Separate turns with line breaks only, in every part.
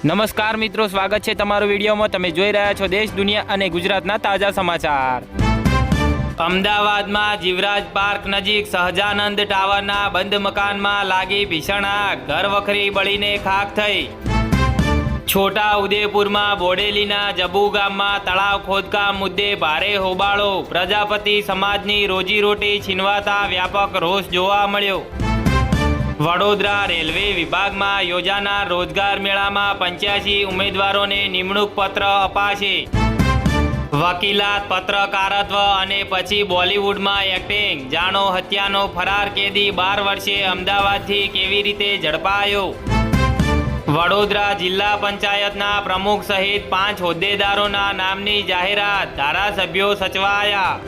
નમસ્કાર મિત્રો, સ્વાગત છે તમારું વિડીયોમાં। તમે જોઈ રહ્યા છો દેશ, દુનિયા અને ગુજરાતના તાજા સમાચાર। અમદાવાદમાં જીવરાજ પાર્ક નજીક સહજાનંદ ટાવરના બંધ મકાનમાં લાગી ભીષણ આગ, ઘરવખરી બળીને ખાખ થઈ। છોટા ઉદેપુરમાં બોડેલીના જબુ ગામમાં તળાવ ખોદકામ મુદ્દે ભારે હોબાળો, પ્રજાપતિ સમાજની રોજીરોટી છીનવાતા વ્યાપક રોષ જોવા મળ્યો। વડોદરા રેલવે વિભાગમાં યોજાનાર રોજગાર મેળામાં 85 ઉમેદવારોને નિમણૂક પત્ર અપાશે। વકીલાત, પત્રકારત્વ અને પછી બોલિવૂડમાં એક્ટિંગ, જાણો હત્યાનો ફરાર કેદી 12 વર્ષે અમદાવાદથી કેવી રીતે ઝડપાયો। વડોદરા જિલ્લા પંચાયતના પ્રમુખ સહિત 5 હોદ્દેદારોના નામની જાહેરાત, ધારાસભ્યો સચવાયા।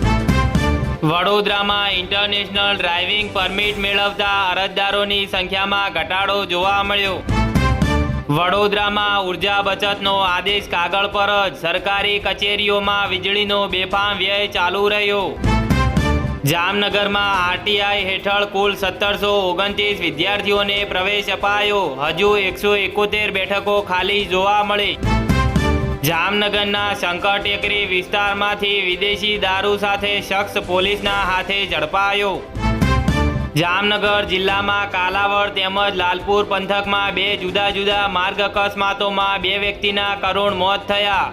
વડોદરામાં ઇન્ટરનેશનલ ડ્રાઇવિંગ પરમિટ મેળવતા અરજદારોની સંખ્યામાં ઘટાડો જોવા મળ્યો। વડોદરામાં ઉર્જા બચતનો આદેશ કાગળ પર જ, સરકારી કચેરીઓમાં વીજળીનો બેફામ વ્યય ચાલુ રહ્યો। જામનગરમાં આરટીઆઈ હેઠળ કુલ 1729 વિદ્યાર્થીઓને પ્રવેશ અપાયો, હજુ 171 બેઠકો ખાલી જોવા મળી। જામનગરના શંકર ટેકરી વિસ્તારમાંથી વિદેશી દારૂ સાથે શખ્સ પોલીસના હાથે ઝડપાયો। જામનગર જિલ્લામાં કાલાવડ તેમજ લાલપુર પંથકમાં 2 જુદા જુદા માર્ગ અકસ્માતોમાં 2 વ્યક્તિના કરુણ મોત થયા।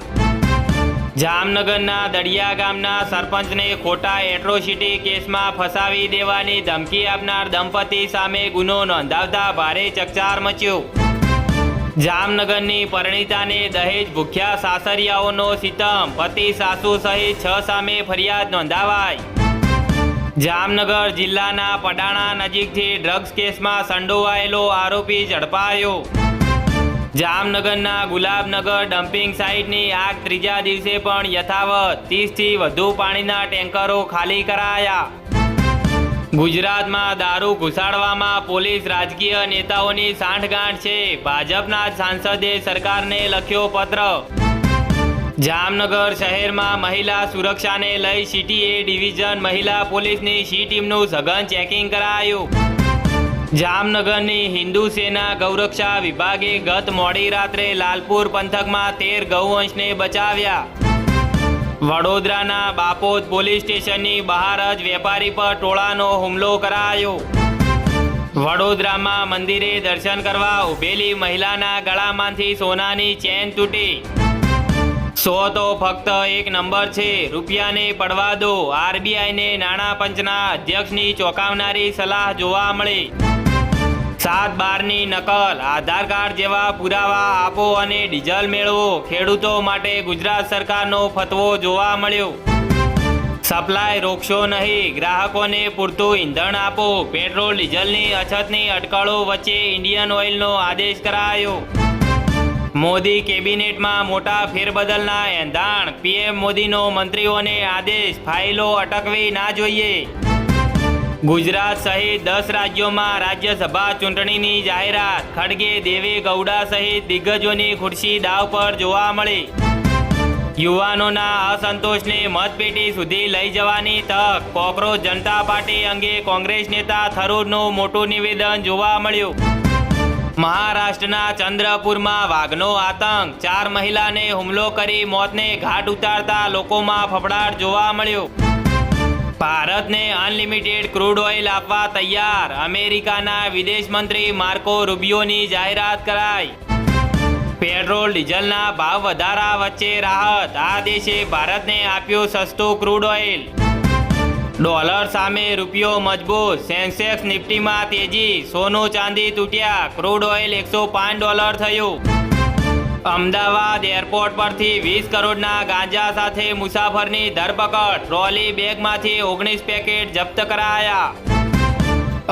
જામનગરના દડિયા ગામના સરપંચને ખોટા એટ્રોસિટી કેસમાં ફસાવી દેવાની ધમકી આપનાર દંપતી સામે ગુનો નોંધાવતા ભારે ચકચાર મચ્યો। જામનગરની પરિણીતાને દહેજ ભૂખ્યા સાસરિયાઓનો સિતમ, પતિ સાસુ સહિત 6 સામે ફરિયાદ નોંધાવાઈ। જામનગર જિલ્લાના પડાણા નજીકથી ડ્રગ્સ કેસમાં સંડોવાયેલો આરોપી ઝડપાયો। જામનગરના ગુલાબનગર ડમ્પિંગ સાઇટની આગ ત્રીજા દિવસે પણ યથાવત, 30થી વધુ પાણીના ટેન્કરો ખાલી કરાયા। ગુજરાતમાં દારૂ ઘુસાડવામાં પોલીસ રાજકીય નેતાઓની સાંઠગાંઠ છે, ભાજપના સાંસદે સરકારને લખ્યો પત્ર। જામનગર શહેરમાં મહિલા સુરક્ષાને લઈ સીટીએ ડિવિઝન મહિલા પોલીસની સી ટીમનું સઘન ચેકિંગ કરાયું। જામનગરની હિન્દુ સેના ગૌરક્ષા વિભાગે ગત મોડી રાત્રે લાલપુર પંથકમાં 13 ગૌવંશને બચાવ્યા। વડોદરાના બાપોદ પોલીસ સ્ટેશનની બહાર જ વેપારી પર ટોળાનો હુમલો કરાયો। વડોદરામાં મંદિરે દર્શન કરવા ઉભેલી મહિલાના ગળામાંથી સોનાની ચેન તૂટી। 100 તો ફક્ત એક નંબર છે, રૂપિયાને પડવા દો, આરબીઆઈને નાણાં પંચના અધ્યક્ષની ચોંકાવનારી સલાહ જોવા મળી। 7/12ની નકલ, આધાર કાર્ડ જેવા પુરાવા આપો અને ડીઝલ મેળવો, ખેડૂતો માટે ગુજરાત સરકારનો ફતવો જોવા મળ્યો। સપ્લાય રોકશો નહીં, ગ્રાહકોને પૂરતું ઈંધણ આપો, પેટ્રોલ ડીઝલની અછતની અટકળો વચ્ચે ઇન્ડિયન ઓઇલનો આદેશ કરાયો। મોદી કેબિનેટમાં મોટા ફેરબદલના એંધાણ, પીએમ મોદીનો મંત્રીઓને આદેશ, ફાઇલો અટકવી ના જોઈએ। ગુજરાત સહિત 10 રાજ્યોમાં રાજ્યસભા ચૂંટણીની જાહેરાત, ખડગે દેવે ગૌડા સહિત દિગ્ગજોની ખુરશી દાવ પર જોવા મળી। યુવાનોના અસંતોષને મતપેટી સુધી લઈ જવાની તક, કોકરોચ જનતા પાર્ટી અંગે કોંગ્રેસ નેતા થરૂરનું મોટું નિવેદન જોવા મળ્યું। મહારાષ્ટ્રના ચંદ્રપુરમાં વાઘનો આતંક, 4 મહિલાને હુમલો કરી મોતને ઘાટ ઉતારતા લોકોમાં ફફડાટ જોવા મળ્યો। ભારતને અનલિમિટેડ ક્રૂડ ઓઇલ આપવા તૈયાર, અમેરિકાના વિદેશ મંત્રી માર્કો રૂબિયોની જાહેરાત કરાઈ। પેટ્રોલ ડીઝલના ભાવ વધારા વચ્ચે રાહત, આ દેશે ભારતને આપ્યું સસ્તું ક્રૂડ ઓઇલ। ડોલર સામે રૂપિયો મજબૂત, સેન્સેક્સ નિફ્ટીમાં તેજી, સોનું ચાંદી તૂટ્યા, ક્રૂડ ઓઇલ $105 થયું। અમદાવાદ એરપોર્ટ પરથી 20 કરોડના ગાંજા સાથે મુસાફરની ધરપકડ, ટ્રોલી બેગમાંથી 19 પેકેટ જપ્ત કરાયા।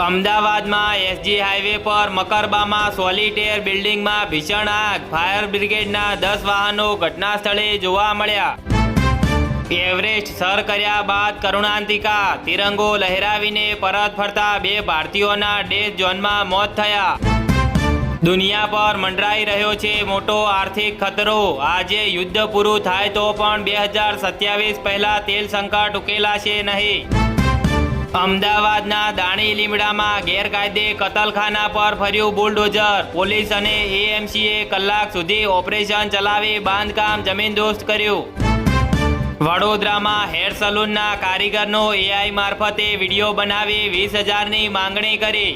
અમદાવાદમાં એસજી હાઈવે પર મકરબામાં સોલિટેર બિલ્ડિંગમાં ભીષણ આગ, ફાયર બ્રિગેડના 10 વાહનો ઘટના સ્થળે જોવા મળ્યા। એવરેસ્ટ સર કર્યા બાદ કરુણાંતિકા, તિરંગો લહેરાવીને પરત ફરતા 2 ભારતીયોના ડેથ ઝોનમાં મોત થયા। દુનિયા પર મંડરાઈ રહ્યો છે મોટો આર્થિક ખતરો, આજે યુદ્ધ પૂરું થાય તો પણ 2027 પહેલા તેલ સંકટ ઉકેલાશે નહીં। અમદાવાદના દાણી લીમડામાં ગેરકાયદે કતલખાના પર ફર્યું બુલડોઝર. પોલીસ અને એએમસીએ કલાક સુધી ઓપરેશન ચલાવી બાંધકામ જમીનદોસ્ત કર્યું. વડોદરામાં હેર સલૂનના કારીગરનો એઆઈ મારફતે વિડીયો બનાવી 20,000ની માંગણી કરી.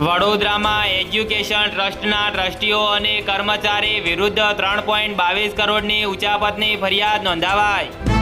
વડોદરામાં એજ્યુકેશન ટ્રસ્ટના ટ્રસ્ટીઓ અને કર્મચારી વિરુદ્ધ 3.22 કરોડની ઉચાપતની ફરિયાદ નોંધાવાઈ.